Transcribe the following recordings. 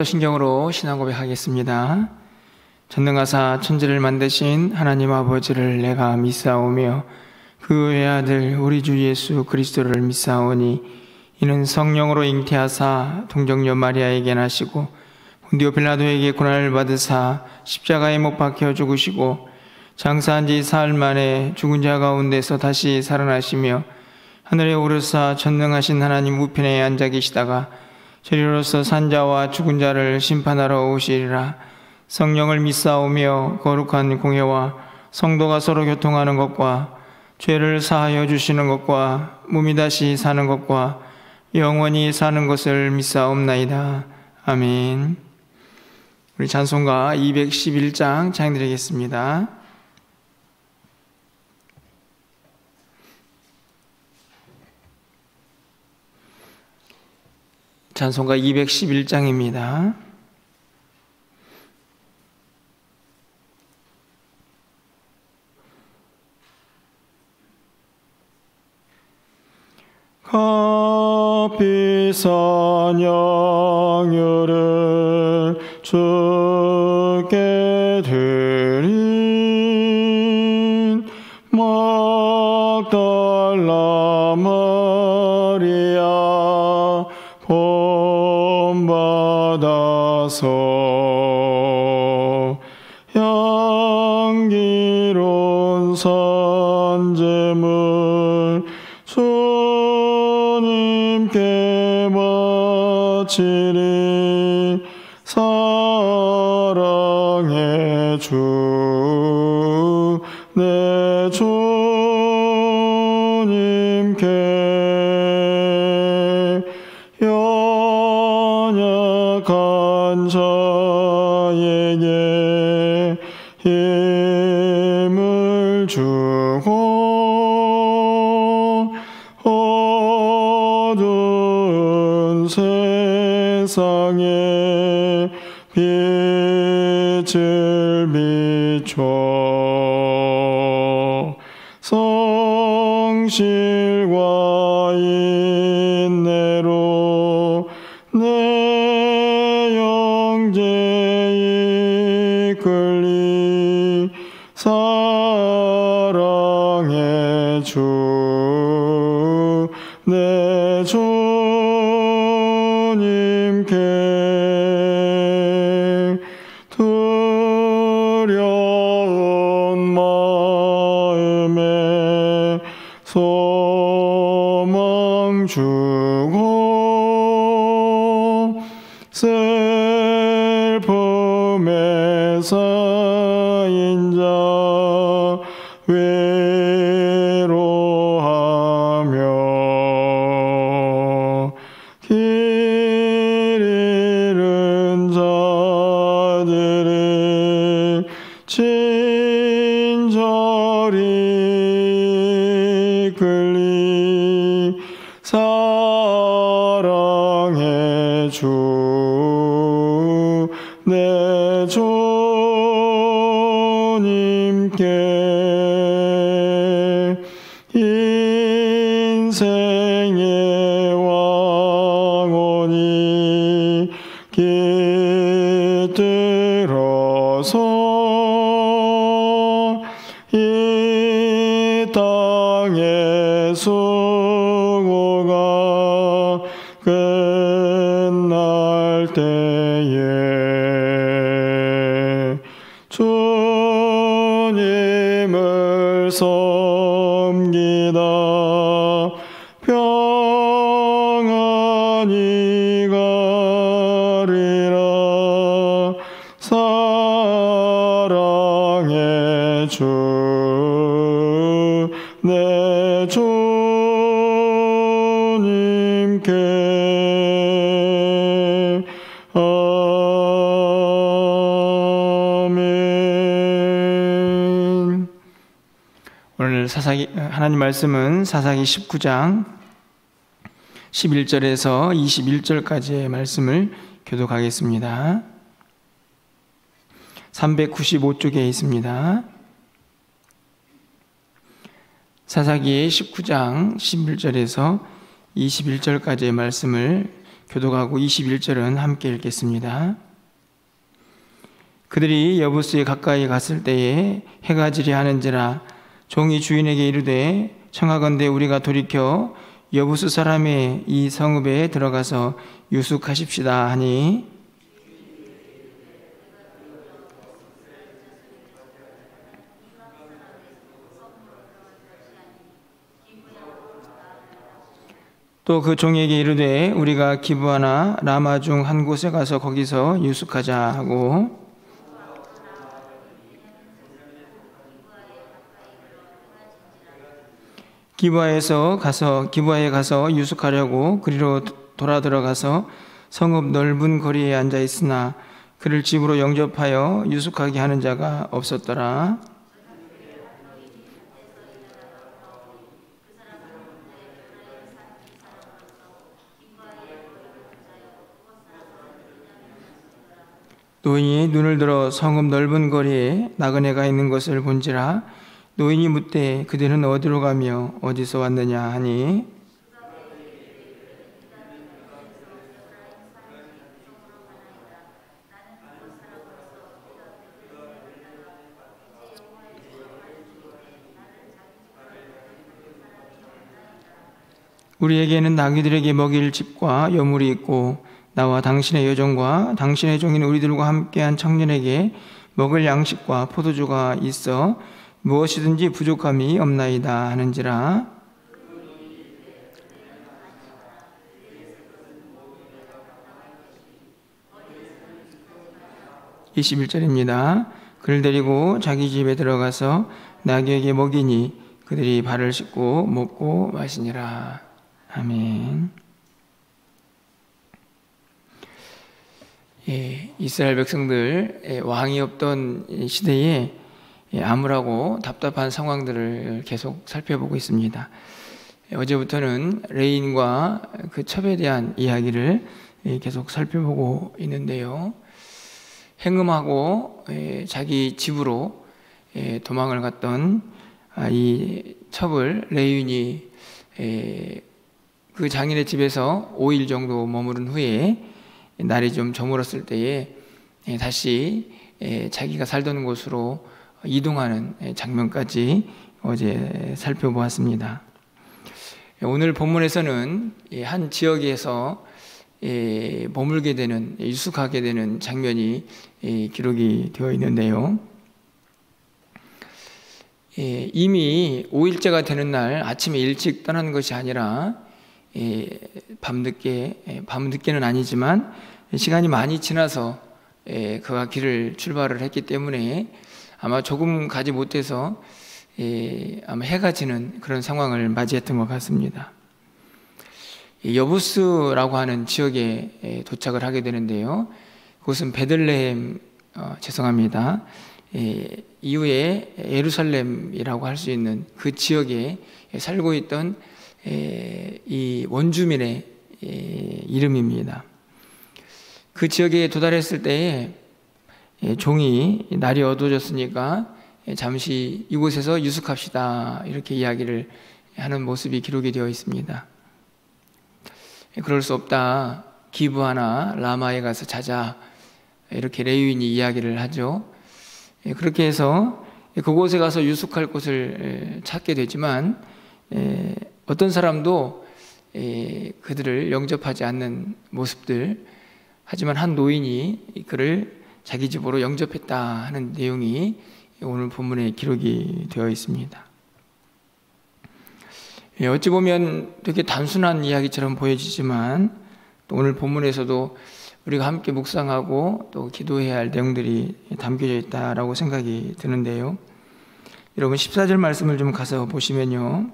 신경으로 신앙 고백하겠습니다. 전능하사 천지를 만드신 하나님 아버지를 내가 믿사오며 그 외아들 우리 주 예수 그리스도를 믿사오니 이는 성령으로 잉태하사 동정녀 마리아에게 나시고 본디오 빌라도에게 고난을 받으사 십자가에 못 박혀 죽으시고 장사한 지 사흘 만에 죽은 자 가운데서 다시 살아나시며 하늘에 오르사 전능하신 하나님 우편에 앉아 계시다가 저리로서 산자와 죽은 자를 심판하러 오시리라. 성령을 믿사오며 거룩한 공회와 성도가 서로 교통하는 것과 죄를 사하여 주시는 것과 몸이 다시 사는 것과 영원히 사는 것을 믿사옵나이다. 아멘. 우리 찬송가 211장 찬양드리겠습니다. 찬송가 211장입니다. 값비싼 양유를 주께 드린 막달라 마리아 본받아서 향기로운 산제물 주님께 바치리. 사랑의 주 내 주님께 연약한 자에게 힘을 주고 어두운 세상에 빛을 비춰 성실과 인내로 내 영제 이끌리. 사랑의 주 내 주님께 두려운 마음에 소망 주고 슬픔에 쌓인 자 위로하며 길 잃은 자들을 친절히 이끌리. 사랑의 주 내 주님께 인생의 왕원이 깃들어서 이 땅의 수고가 끝날 때에 주님을 섬기다 평안히 가리라. 사랑의 주 내 주님께 아멘. 오늘 하나님 말씀은 사사기 19장 11절에서 21절까지의 말씀을 교독하겠습니다. 395쪽에 있습니다. 사사기 19장 11절에서 21절까지의 말씀을 교독하고 21절은 함께 읽겠습니다. 그들이 여부스에 가까이 갔을 때에 해가 지려 하는지라 종이 주인에게 이르되 청하건대 우리가 돌이켜 여부스 사람의 이 성읍에 들어가서 유숙하십시다 하니 또 그 종에게 이르되 우리가 기브아나 라마 중 한 곳에 가서 거기서 유숙하자 하고 기브아에 가서 유숙하려고 그리로 돌아 들어가서 성읍 넓은 거리에 앉아 있으나 그를 집으로 영접하여 유숙하게 하는 자가 없었더라. 노인이 눈을 들어 성읍 넓은 거리에 나그네가 있는 것을 본지라. 노인이 묻되 그들은 어디로 가며 어디서 왔느냐 하니 우리에게는 나귀들에게 먹일 집과 여물이 있고 나와 당신의 여종과 당신의 종인 우리들과 함께한 청년에게 먹을 양식과 포도주가 있어 무엇이든지 부족함이 없나이다 하는지라. (21절입니다) 그를 데리고 자기 집에 들어가서 나귀에게 먹이니 그들이 발을 씻고 먹고 마시니라. 아멘. 이스라엘 백성들 왕이 없던 시대에 암울하고 답답한 상황들을 계속 살펴보고 있습니다. 어제부터는 레인과 그 첩에 대한 이야기를 계속 살펴보고 있는데요. 행음하고 자기 집으로 도망을 갔던 이 첩을 레인이 그 장인의 집에서 5일 정도 머무른 후에 날이 좀 저물었을 때에 다시 자기가 살던 곳으로 이동하는 장면까지 어제 살펴보았습니다. 오늘 본문에서는 한 지역에서 머물게 되는, 유숙하게 되는 장면이 기록이 되어 있는데요. 이미 5일째가 되는 날 아침에 일찍 떠난 것이 아니라 밤늦게는 아니지만 시간이 많이 지나서 그가 길을 출발을 했기 때문에 아마 조금 가지 못해서 아마 해가 지는 그런 상황을 맞이했던 것 같습니다. 여부스라고 하는 지역에 도착을 하게 되는데요. 그곳은 베들레헴, 죄송합니다. 이후에 예루살렘이라고 할 수 있는 그 지역에 살고 있던 이 원주민의 이름입니다. 그 지역에 도달했을 때에 종이 날이 어두워졌으니까 잠시 이곳에서 유숙합시다 이렇게 이야기를 하는 모습이 기록이 되어 있습니다. 그럴 수 없다, 기브아나 라마에 가서 자자 이렇게 레위인이 이야기를 하죠. 그렇게 해서 그곳에 가서 유숙할 곳을 찾게 되지만 어떤 사람도 그들을 영접하지 않는 모습들, 하지만 한 노인이 그를 자기 집으로 영접했다 하는 내용이 오늘 본문에 기록이 되어 있습니다. 어찌 보면 되게 단순한 이야기처럼 보여지지만 또 오늘 본문에서도 우리가 함께 묵상하고 또 기도해야 할 내용들이 담겨져 있다라고 생각이 드는데요. 여러분 14절 말씀을 좀 가서 보시면요.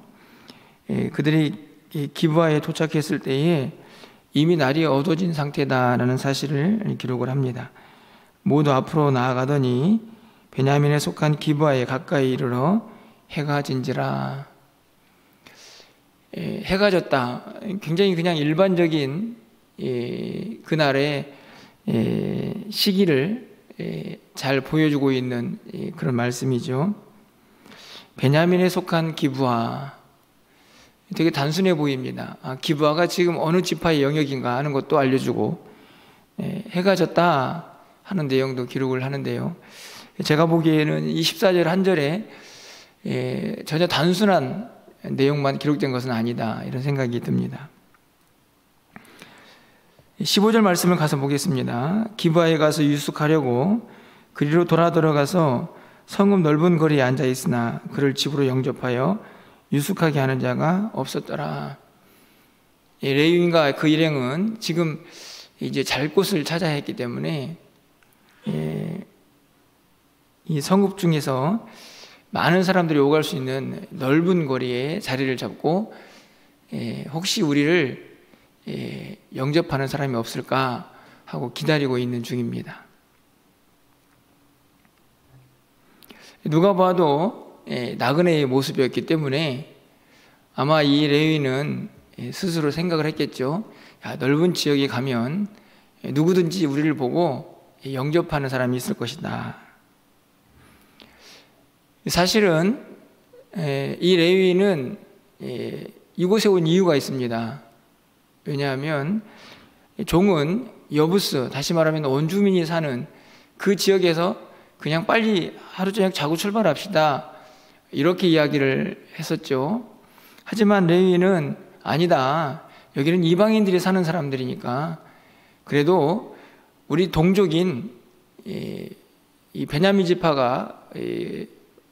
그들이 기브아에 도착했을 때에 이미 날이 어두워진 상태다라는 사실을 기록을 합니다. 모두 앞으로 나아가더니 베냐민에 속한 기브아에 가까이 이르러 해가 진지라. 해가 졌다. 굉장히 그냥 일반적인 그날의 시기를 잘 보여주고 있는 그런 말씀이죠. 베냐민에 속한 기브아. 되게 단순해 보입니다. 기브아가 지금 어느 지파의 영역인가 하는 것도 알려주고, 해가 졌다 하는 내용도 기록을 하는데요. 제가 보기에는 이 14절 한 절에 전혀 단순한 내용만 기록된 것은 아니다, 이런 생각이 듭니다. 15절 말씀을 가서 보겠습니다. 기브아에 가서 유숙하려고 그리로 돌아 들어가서 성읍 넓은 거리에 앉아 있으나 그를 집으로 영접하여 유숙하게 하는 자가 없었더라. 레위인과 그 일행은 지금 이제 잘 곳을 찾아야 했기 때문에 이 성읍 중에서 많은 사람들이 오갈 수 있는 넓은 거리에 자리를 잡고 혹시 우리를 영접하는 사람이 없을까 하고 기다리고 있는 중입니다. 누가 봐도 나그네의 모습이었기 때문에 아마 이 레위는 스스로 생각을 했겠죠. 넓은 지역에 가면 누구든지 우리를 보고 영접하는 사람이 있을 것이다. 사실은 이 레위는 이곳에 온 이유가 있습니다. 왜냐하면 종은 여부스, 다시 말하면 원주민이 사는 그 지역에서 그냥 빨리 하루 저녁 자고 출발합시다, 이렇게 이야기를 했었죠. 하지만 레위는 아니다, 여기는 이방인들이 사는 사람들이니까 그래도 우리 동족인 이 베냐민 지파가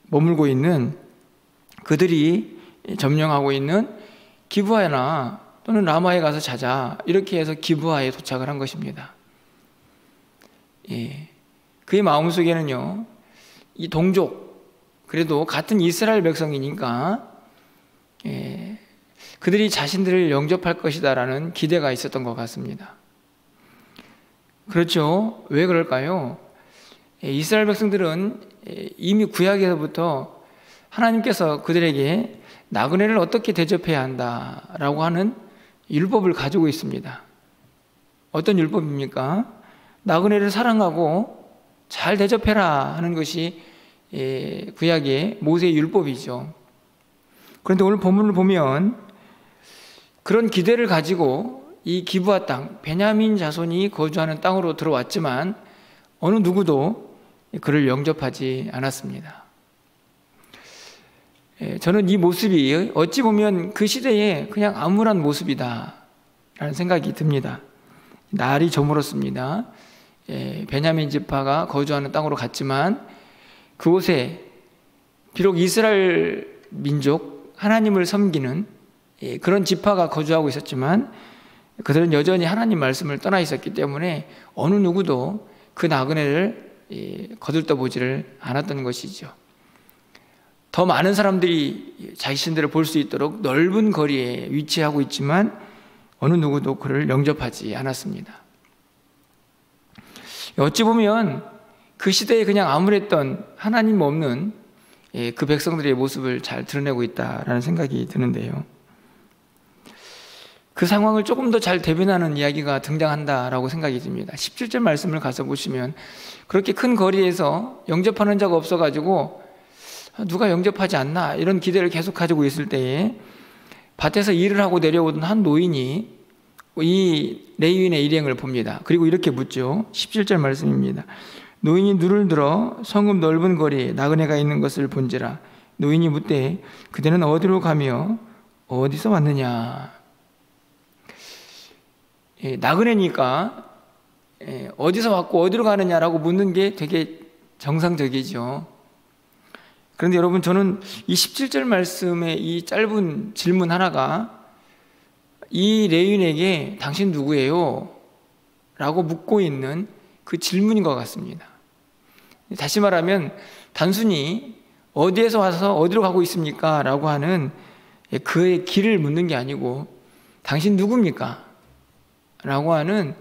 머물고 있는, 그들이 점령하고 있는 기브아나 또는 라마에 가서 자자, 이렇게 해서 기브아에 도착을 한 것입니다. 그의 마음속에는요, 이 동족, 그래도 같은 이스라엘 백성이니까 그들이 자신들을 영접할 것이다라는 기대가 있었던 것 같습니다. 그렇죠. 왜 그럴까요? 이스라엘 백성들은 이미 구약에서부터 하나님께서 그들에게 나그네를 어떻게 대접해야 한다라고 하는 율법을 가지고 있습니다. 어떤 율법입니까? 나그네를 사랑하고 잘 대접해라 하는 것이 구약의 모세의 율법이죠. 그런데 오늘 본문을 보면 그런 기대를 가지고 이 기브아 땅, 베냐민 자손이 거주하는 땅으로 들어왔지만 어느 누구도 그를 영접하지 않았습니다. 저는 이 모습이 어찌 보면 그 시대에 그냥 암울한 모습이다 라는 생각이 듭니다. 날이 저물었습니다. 베냐민 지파가 거주하는 땅으로 갔지만 그곳에 비록 이스라엘 민족, 하나님을 섬기는 그런 지파가 거주하고 있었지만 그들은 여전히 하나님 말씀을 떠나 있었기 때문에 어느 누구도 그 나그네를 거들떠보지를 않았던 것이죠. 더 많은 사람들이 자신들을 볼 수 있도록 넓은 거리에 위치하고 있지만 어느 누구도 그를 영접하지 않았습니다. 어찌 보면 그 시대에 그냥 암울했던 하나님 없는 그 백성들의 모습을 잘 드러내고 있다라는 생각이 드는데요. 그 상황을 조금 더 잘 대변하는 이야기가 등장한다라고 생각이 듭니다. 17절 말씀을 가서 보시면 그렇게 큰 거리에서 영접하는 자가 없어가지고 누가 영접하지 않나 이런 기대를 계속 가지고 있을 때에 밭에서 일을 하고 내려오던 한 노인이 이 레위인의 일행을 봅니다. 그리고 이렇게 묻죠. 17절 말씀입니다. 노인이 눈을 들어 성읍 넓은 거리에 나그네가 있는 것을 본지라. 노인이 묻되 그대는 어디로 가며 어디서 왔느냐. 나그네니까 어디서 왔고 어디로 가느냐라고 묻는 게 되게 정상적이죠. 그런데 여러분, 저는 이 17절 말씀의 이 짧은 질문 하나가 이 레위인에게 당신 누구예요? 라고 묻고 있는 그 질문인 것 같습니다. 다시 말하면 단순히 어디에서 와서 어디로 가고 있습니까? 라고 하는 그의 길을 묻는 게 아니고 당신 누굽니까? 라고 하는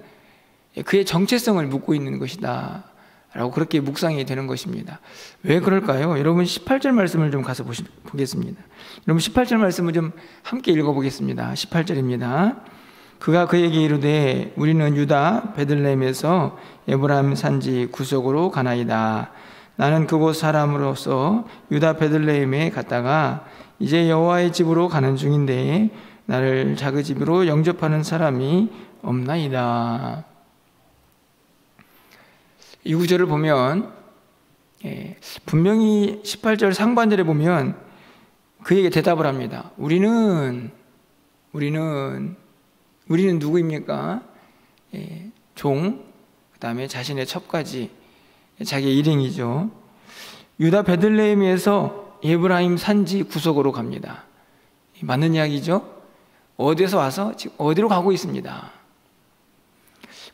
그의 정체성을 묻고 있는 것이다 라고 그렇게 묵상이 되는 것입니다. 왜 그럴까요? 여러분 18절 말씀을 좀 가서 보겠습니다. 여러분 18절 말씀을 좀 함께 읽어보겠습니다. 18절입니다. 그가 그에게 이르되 우리는 유다 베들레헴에서 에브라임 산지 구석으로 가나이다. 나는 그곳 사람으로서 유다 베들레헴에 갔다가 이제 여호와의 집으로 가는 중인데 나를 자그 집으로 영접하는 사람이 없나이다. 이 구절을 보면 분명히 18절 상반절에 보면 그에게 대답을 합니다. 우리는 누구입니까? 종, 그 다음에 자신의 첩까지 자기의 일행이죠. 유다 베들레헴에서 에브라임 산지 구석으로 갑니다. 맞는 이야기죠? 어디에서 와서 지금 어디로 가고 있습니다.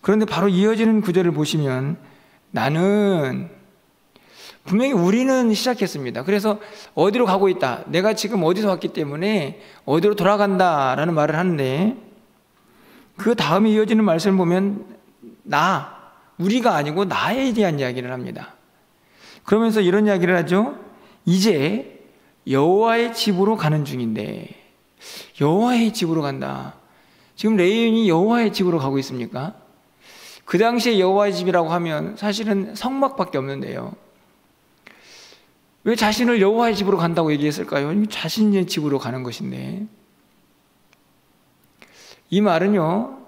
그런데 바로 이어지는 구절을 보시면 나는, 분명히 우리는 시작했습니다. 그래서 어디로 가고 있다, 내가 지금 어디서 왔기 때문에 어디로 돌아간다 라는 말을 하는데, 그 다음에 이어지는 말씀을 보면 우리가 아니고 나에 대한 이야기를 합니다. 그러면서 이런 이야기를 하죠. 이제 여호와의 집으로 가는 중인데, 여호와의 집으로 간다. 지금 레위인이 여호와의 집으로 가고 있습니까? 그 당시에 여호와의 집이라고 하면 사실은 성막밖에 없는데요. 왜 자신을 여호와의 집으로 간다고 얘기했을까요? 자신의 집으로 가는 것인데, 이 말은요,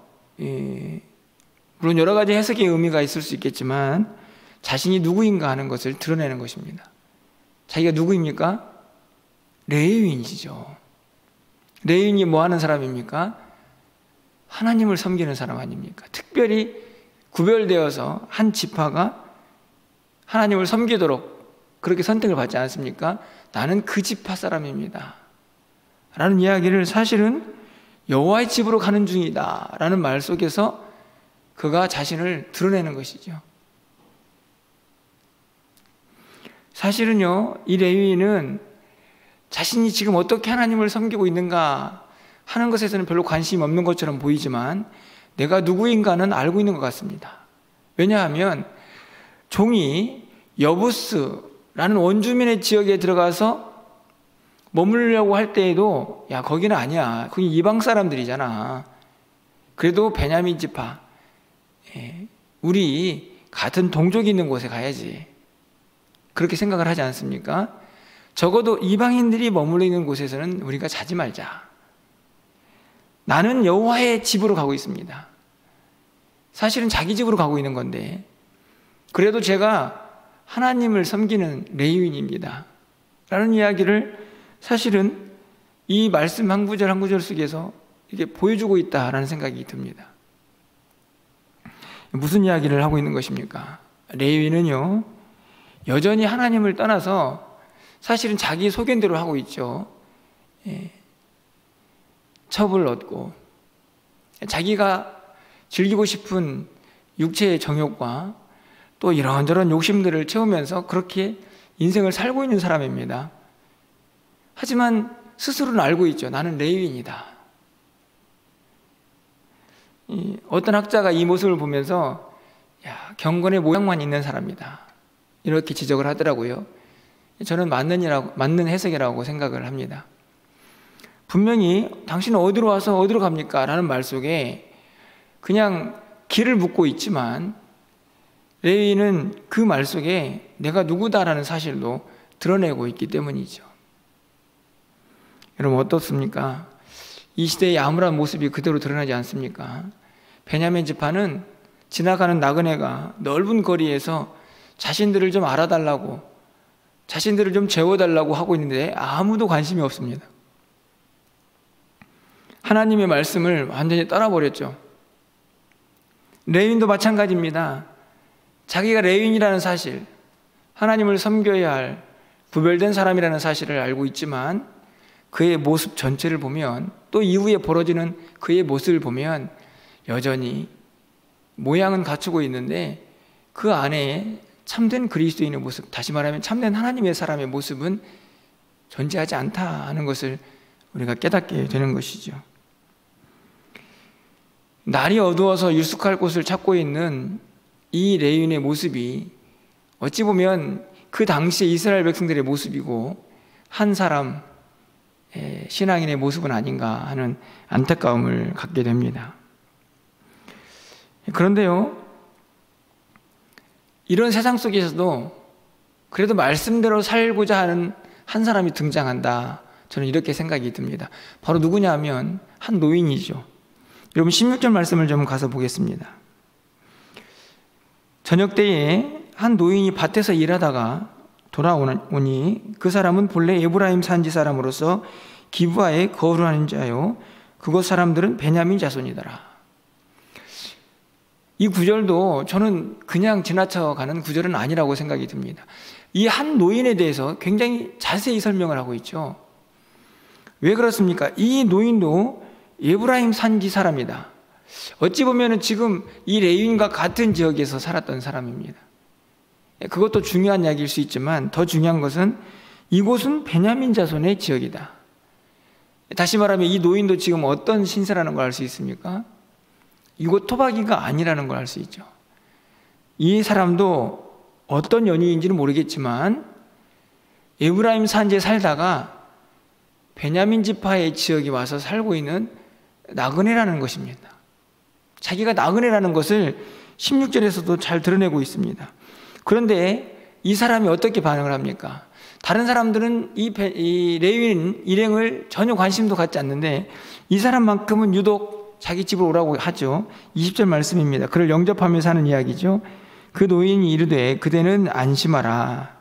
물론 여러 가지 해석의 의미가 있을 수 있겠지만 자신이 누구인가 하는 것을 드러내는 것입니다. 자기가 누구입니까? 레위인이죠. 레위인이 뭐 하는 사람입니까? 하나님을 섬기는 사람 아닙니까? 특별히 구별되어서 한 지파가 하나님을 섬기도록 그렇게 선택을 받지 않습니까? 나는 그 지파 사람입니다 라는 이야기를, 사실은 여호와의 집으로 가는 중이다 라는 말 속에서 그가 자신을 드러내는 것이죠. 사실은요, 이 레위인은 자신이 지금 어떻게 하나님을 섬기고 있는가 하는 것에서는 별로 관심이 없는 것처럼 보이지만 내가 누구인가는 알고 있는 것 같습니다. 왜냐하면 종이 여부스라는 원주민의 지역에 들어가서 머무르려고 할 때에도 거기는 아니야, 거기 이방 사람들이잖아, 그래도 베냐민 지파, 우리 같은 동족이 있는 곳에 가야지, 그렇게 생각을 하지 않습니까? 적어도 이방인들이 머물러 있는 곳에서는 우리가 자지 말자. 나는 여호와의 집으로 가고 있습니다. 사실은 자기 집으로 가고 있는 건데, 그래도 제가 하나님을 섬기는 레위인입니다 라는 이야기를 사실은 이 말씀 한 구절 한 구절 속에서 이게 보여주고 있다라는 생각이 듭니다. 무슨 이야기를 하고 있는 것입니까? 레위인은요, 여전히 하나님을 떠나서 사실은 자기 소견대로 하고 있죠. 첩을 얻고 자기가 즐기고 싶은 육체의 정욕과 또 이런저런 욕심들을 채우면서 그렇게 인생을 살고 있는 사람입니다. 하지만 스스로는 알고 있죠. 나는 레위인이다. 어떤 학자가 이 모습을 보면서 경건의 모양만 있는 사람이다, 이렇게 지적을 하더라고요. 저는 맞는 해석이라고 생각을 합니다. 분명히 당신은 어디로 와서 어디로 갑니까? 라는 말 속에 그냥 길을 묻고 있지만 레위인은 그 말 속에 내가 누구다라는 사실도 드러내고 있기 때문이죠. 여러분 어떻습니까? 이 시대의 암울한 모습이 그대로 드러나지 않습니까? 베냐민 지파는 지나가는 나그네가 넓은 거리에서 자신들을 좀 알아달라고, 자신들을 좀 재워달라고 하고 있는데 아무도 관심이 없습니다. 하나님의 말씀을 완전히 떠나버렸죠. 레위인도 마찬가지입니다. 자기가 레위인이라는 사실, 하나님을 섬겨야 할 구별된 사람이라는 사실을 알고 있지만 그의 모습 전체를 보면, 또 이후에 벌어지는 그의 모습을 보면 여전히 모양은 갖추고 있는데 그 안에 참된 그리스도인의 모습, 다시 말하면 참된 하나님의 사람의 모습은 존재하지 않다 하는 것을 우리가 깨닫게 되는 것이죠. 날이 어두워서 유숙할 곳을 찾고 있는 이 레위인의 모습이 어찌 보면 그 당시의 이스라엘 백성들의 모습이고 한 사람 신앙인의 모습은 아닌가 하는 안타까움을 갖게 됩니다. 그런데요, 이런 세상 속에서도 그래도 말씀대로 살고자 하는 한 사람이 등장한다 저는 이렇게 생각이 듭니다. 바로 누구냐 하면 한 노인이죠. 여러분 16절 말씀을 좀 가서 보겠습니다. 저녁 때에 한 노인이 밭에서 일하다가 돌아오니 그 사람은 본래 에브라임 산지 사람으로서 기브아에 거주하는 자요 그곳 사람들은 베냐민 자손이더라. 이 구절도 저는 그냥 지나쳐가는 구절은 아니라고 생각이 듭니다. 이 한 노인에 대해서 굉장히 자세히 설명을 하고 있죠. 왜 그렇습니까? 이 노인도 에브라임 산지 사람이다. 어찌 보면 지금 이 레위인과 같은 지역에서 살았던 사람입니다. 그것도 중요한 이야기일 수 있지만 더 중요한 것은 이곳은 베냐민 자손의 지역이다. 다시 말하면 이 노인도 지금 어떤 신세라는 걸 알 수 있습니까? 이곳 토박이가 아니라는 걸 알 수 있죠. 이 사람도 어떤 연유인지는 모르겠지만 에브라임 산지에 살다가 베냐민 지파의 지역에 와서 살고 있는 나그네라는 것입니다. 자기가 나그네라는 것을 16절에서도 잘 드러내고 있습니다. 그런데 이 사람이 어떻게 반응을 합니까? 다른 사람들은 이 레위인 일행을 전혀 관심도 갖지 않는데 이 사람만큼은 유독 자기 집으로 오라고 하죠. 20절 말씀입니다. 그를 영접하면서 하는 이야기죠. 그 노인이 이르되 그대는 안심하라.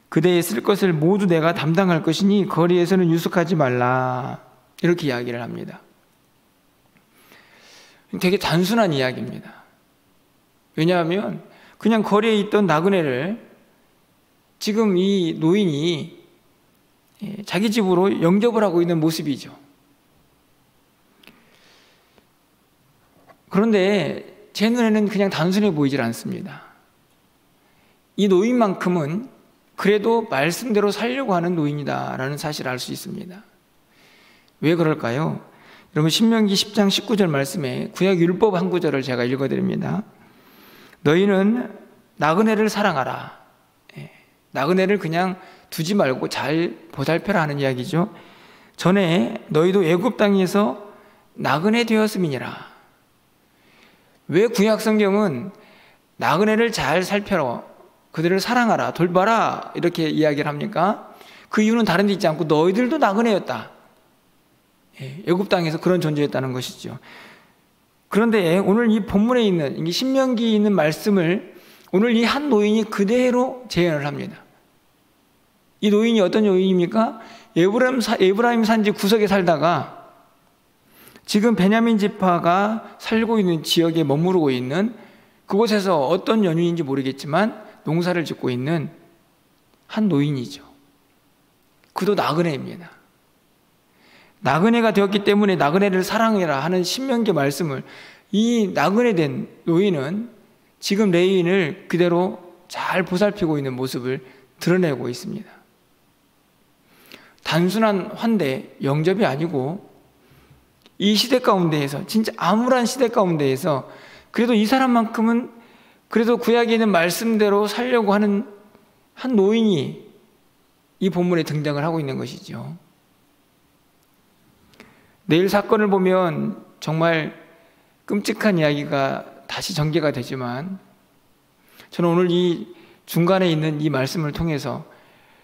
그대의 쓸 것을 모두 내가 담당할 것이니 거리에서는 유숙하지 말라. 이렇게 이야기를 합니다. 되게 단순한 이야기입니다. 왜냐하면 그냥 거리에 있던 나그네를 지금 이 노인이 자기 집으로 영접을 하고 있는 모습이죠. 그런데 제 눈에는 그냥 단순해 보이질 않습니다. 이 노인만큼은 그래도 말씀대로 살려고 하는 노인이다라는 사실을 알 수 있습니다. 왜 그럴까요? 여러분 신명기 10장 19절 말씀에 구약 율법 한 구절을 제가 읽어드립니다. 너희는 나그네를 사랑하라. 나그네를 그냥 두지 말고 잘 보살펴라 하는 이야기죠. 전에 너희도 애굽 땅에서 나그네 되었음이니라. 왜 구약 성경은 나그네를 잘 살펴라, 그들을 사랑하라, 돌봐라 이렇게 이야기를 합니까? 그 이유는 다른 데 있지 않고 너희들도 나그네였다. 애굽 땅에서 그런 존재였다는 것이죠. 그런데 오늘 이 본문에 있는 이 신명기에 있는 말씀을 오늘 이 한 노인이 그대로 재현을 합니다. 이 노인이 어떤 노인입니까? 에브라임 산지 구석에 살다가 지금 베냐민 지파가 살고 있는 지역에 머무르고 있는 그곳에서 어떤 연유인지 모르겠지만 농사를 짓고 있는 한 노인이죠. 그도 나그네입니다. 나그네가 되었기 때문에 나그네를 사랑해라 하는 신명기 말씀을 이 나그네 된 노인은 지금 레위인을 그대로 잘 보살피고 있는 모습을 드러내고 있습니다. 단순한 환대, 영접이 아니고 이 시대 가운데에서 진짜 암울한 시대 가운데에서 그래도 이 사람만큼은 그래도 구약에 있는 말씀대로 살려고 하는 한 노인이 이 본문에 등장을 하고 있는 것이죠. 내일 사건을 보면 정말 끔찍한 이야기가 다시 전개가 되지만 저는 오늘 이 중간에 있는 이 말씀을 통해서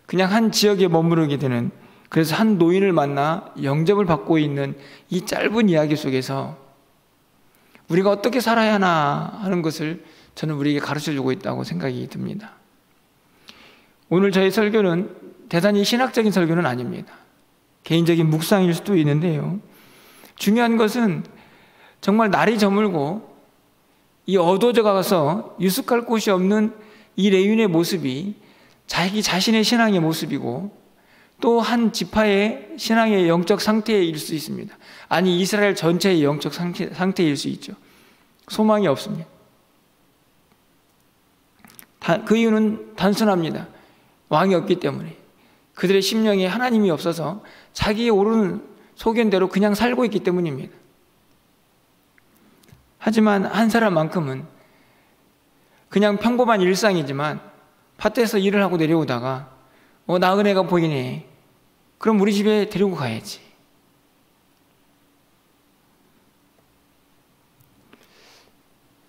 그냥 한 지역에 머무르게 되는, 그래서 한 노인을 만나 영접을 받고 있는 이 짧은 이야기 속에서 우리가 어떻게 살아야 하나 하는 것을 저는 우리에게 가르쳐주고 있다고 생각이 듭니다. 오늘 저의 설교는 대단히 신학적인 설교는 아닙니다. 개인적인 묵상일 수도 있는데요. 중요한 것은 정말 날이 저물고 이 어두워져 가서 유숙할 곳이 없는 이 레위인의 모습이 자기 자신의 신앙의 모습이고 또 한 지파의 신앙의 영적 상태일 수 있습니다. 아니 이스라엘 전체의 영적 상태일 수 있죠. 소망이 없습니다. 그 이유는 단순합니다. 왕이 없기 때문에 그들의 심령에 하나님이 없어서 자기의 옳은 소견대로 그냥 살고 있기 때문입니다. 하지만 한 사람만큼은 그냥 평범한 일상이지만 밭에서 일을 하고 내려오다가 나그네가 보이네. 그럼 우리 집에 데리고 가야지.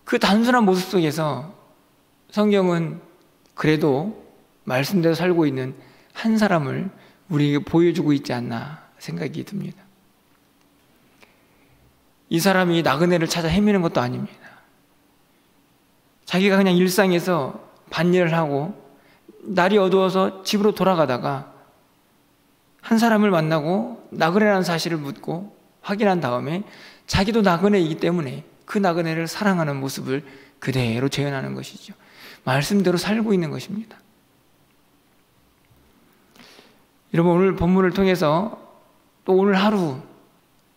그 단순한 모습 속에서 성경은 그래도 말씀대로 살고 있는 한 사람을 우리에게 보여주고 있지 않나 생각이 듭니다. 이 사람이 나그네를 찾아 헤매는 것도 아닙니다. 자기가 그냥 일상에서 밭일을 하고 날이 어두워서 집으로 돌아가다가 한 사람을 만나고 나그네라는 사실을 묻고 확인한 다음에 자기도 나그네이기 때문에 그 나그네를 사랑하는 모습을 그대로 재현하는 것이죠. 말씀대로 살고 있는 것입니다. 여러분, 오늘 본문을 통해서 또 오늘 하루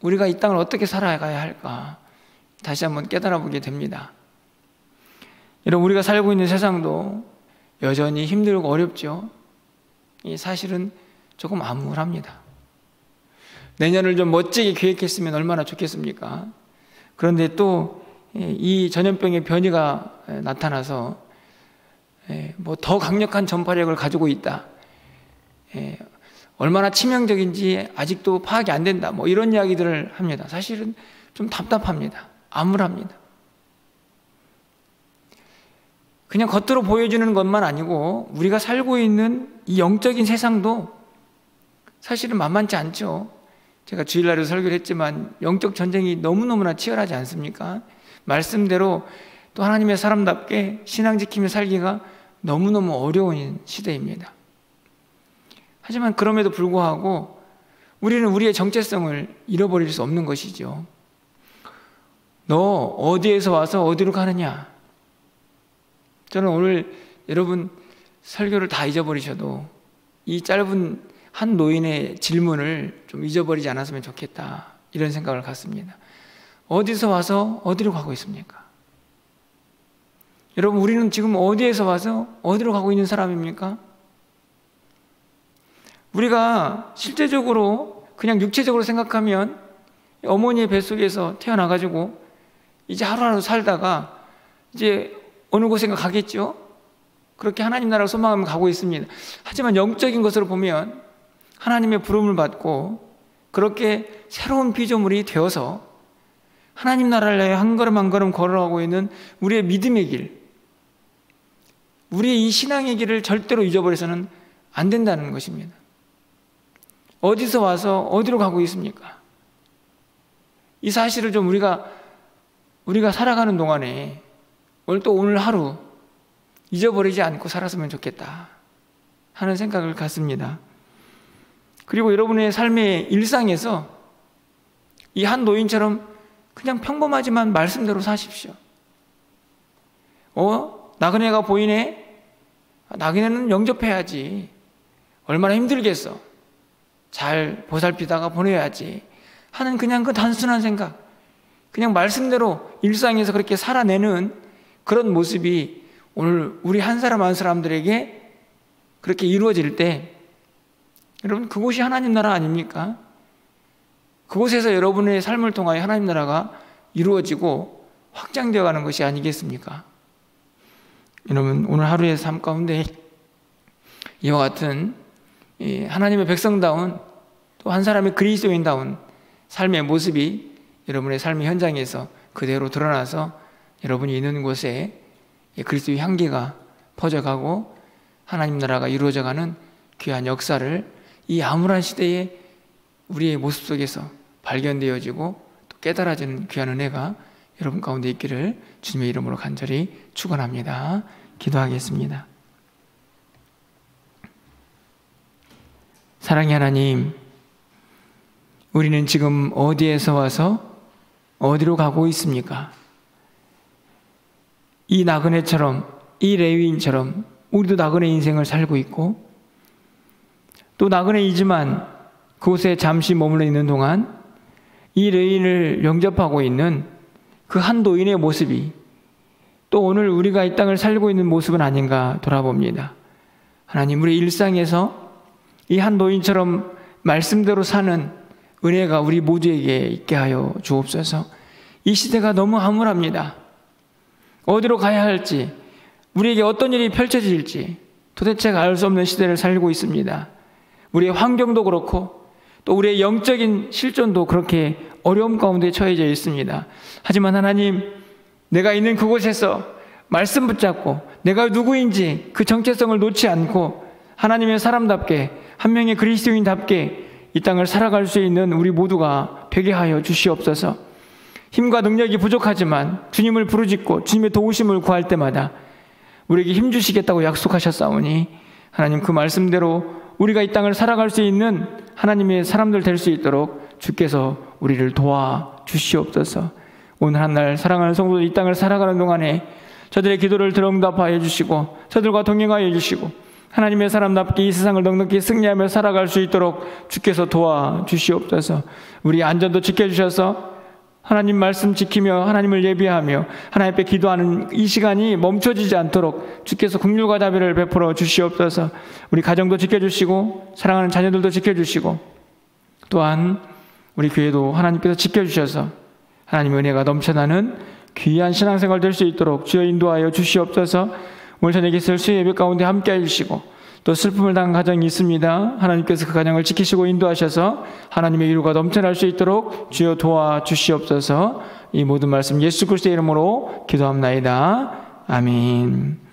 우리가 이 땅을 어떻게 살아가야 할까 다시 한번 깨달아 보게 됩니다. 여러분, 우리가 살고 있는 세상도 여전히 힘들고 어렵죠. 이 사실은 조금 암울합니다. 내년을 좀 멋지게 계획했으면 얼마나 좋겠습니까? 그런데 또 이 전염병의 변이가 나타나서 뭐 더 강력한 전파력을 가지고 있다, 얼마나 치명적인지 아직도 파악이 안 된다, 뭐 이런 이야기들을 합니다. 사실은 좀 답답합니다. 암울합니다. 그냥 겉으로 보여주는 것만 아니고 우리가 살고 있는 이 영적인 세상도 사실은 만만치 않죠. 제가 주일날에 설교를 했지만 영적 전쟁이 너무너무나 치열하지 않습니까? 말씀대로 또 하나님의 사람답게 신앙 지키며 살기가 너무너무 어려운 시대입니다. 하지만 그럼에도 불구하고 우리는 우리의 정체성을 잃어버릴 수 없는 것이죠. 너 어디에서 와서 어디로 가느냐? 저는 오늘 여러분 설교를 다 잊어버리셔도 이 짧은 한 노인의 질문을 좀 잊어버리지 않았으면 좋겠다, 이런 생각을 갖습니다. 어디서 와서 어디로 가고 있습니까? 여러분, 우리는 지금 어디에서 와서 어디로 가고 있는 사람입니까? 우리가 실제적으로 그냥 육체적으로 생각하면 어머니의 뱃속에서 태어나가지고 이제 하루하루 살다가 이제 어느 곳인가 가겠죠? 그렇게 하나님 나라를 소망하며 가고 있습니다. 하지만 영적인 것으로 보면 하나님의 부름을 받고 그렇게 새로운 피조물이 되어서 하나님 나라를 위해 한 걸음 한 걸음 걸어가고 있는 우리의 믿음의 길, 우리의 이 신앙의 길을 절대로 잊어버려서는 안 된다는 것입니다. 어디서 와서 어디로 가고 있습니까? 이 사실을 좀 우리가 살아가는 동안에 오늘 하루 잊어버리지 않고 살았으면 좋겠다 하는 생각을 갖습니다. 그리고 여러분의 삶의 일상에서 이 한 노인처럼 그냥 평범하지만 말씀대로 사십시오. 나그네가 보이네? 나그네는 영접해야지. 얼마나 힘들겠어. 잘 보살피다가 보내야지 하는 그냥 그 단순한 생각, 그냥 말씀대로 일상에서 그렇게 살아내는 그런 모습이 오늘 우리 한 사람 한 사람들에게 그렇게 이루어질 때, 여러분, 그곳이 하나님 나라 아닙니까? 그곳에서 여러분의 삶을 통하여 하나님 나라가 이루어지고 확장되어 가는 것이 아니겠습니까? 여러분, 오늘 하루의 삶 가운데 이와 같은 하나님의 백성다운, 또 한 사람의 그리스도인다운 삶의 모습이 여러분의 삶의 현장에서 그대로 드러나서 여러분이 있는 곳에 그리스도의 향기가 퍼져가고 하나님 나라가 이루어져가는 귀한 역사를 이 암울한 시대에 우리의 모습 속에서 발견되어지고 또 깨달아지는 귀한 은혜가 여러분 가운데 있기를 주님의 이름으로 간절히 축원합니다. 기도하겠습니다. 사랑의 하나님, 우리는 지금 어디에서 와서 어디로 가고 있습니까? 이 나그네처럼, 이 레위인처럼 우리도 나그네 인생을 살고 있고, 또 나그네이지만 그곳에 잠시 머물러 있는 동안 이 레위인을 영접하고 있는 그 한 노인의 모습이 또 오늘 우리가 이 땅을 살고 있는 모습은 아닌가 돌아봅니다. 하나님, 우리 일상에서 이 한 노인처럼 말씀대로 사는 은혜가 우리 모두에게 있게 하여 주옵소서. 이 시대가 너무 암울합니다. 어디로 가야 할지, 우리에게 어떤 일이 펼쳐질지 도대체 알 수 없는 시대를 살고 있습니다. 우리의 환경도 그렇고 또 우리의 영적인 실존도 그렇게 어려움 가운데 처해져 있습니다. 하지만 하나님, 내가 있는 그곳에서 말씀 붙잡고 내가 누구인지 그 정체성을 놓지 않고 하나님의 사람답게 한 명의 그리스도인답게 이 땅을 살아갈 수 있는 우리 모두가 되게 하여 주시옵소서. 힘과 능력이 부족하지만 주님을 부르짖고 주님의 도우심을 구할 때마다 우리에게 힘주시겠다고 약속하셨사오니 하나님 그 말씀대로 우리가 이 땅을 살아갈 수 있는 하나님의 사람들 될 수 있도록 주께서 우리를 도와주시옵소서. 오늘 한날 사랑하는 성도들 이 땅을 살아가는 동안에 저들의 기도를 들응답하여 주시고 저들과 동행하여 주시고 하나님의 사람답게 이 세상을 넉넉히 승리하며 살아갈 수 있도록 주께서 도와주시옵소서. 우리 안전도 지켜주셔서 하나님 말씀 지키며 하나님을 예비하며 하나님 앞에 기도하는 이 시간이 멈춰지지 않도록 주께서 긍휼과 자비를 베풀어 주시옵소서. 우리 가정도 지켜주시고 사랑하는 자녀들도 지켜주시고 또한 우리 교회도 하나님께서 지켜주셔서 하나님의 은혜가 넘쳐나는 귀한 신앙생활 될 수 있도록 주여 인도하여 주시옵소서. 오늘 저녁에 있을 수요 예배 가운데 함께 해주시고 또 슬픔을 당한 가정이 있습니다. 하나님께서 그 가정을 지키시고 인도하셔서 하나님의 위로가 넘쳐날 수 있도록 주여 도와주시옵소서. 이 모든 말씀 예수 그리스도의 이름으로 기도합나이다. 아멘.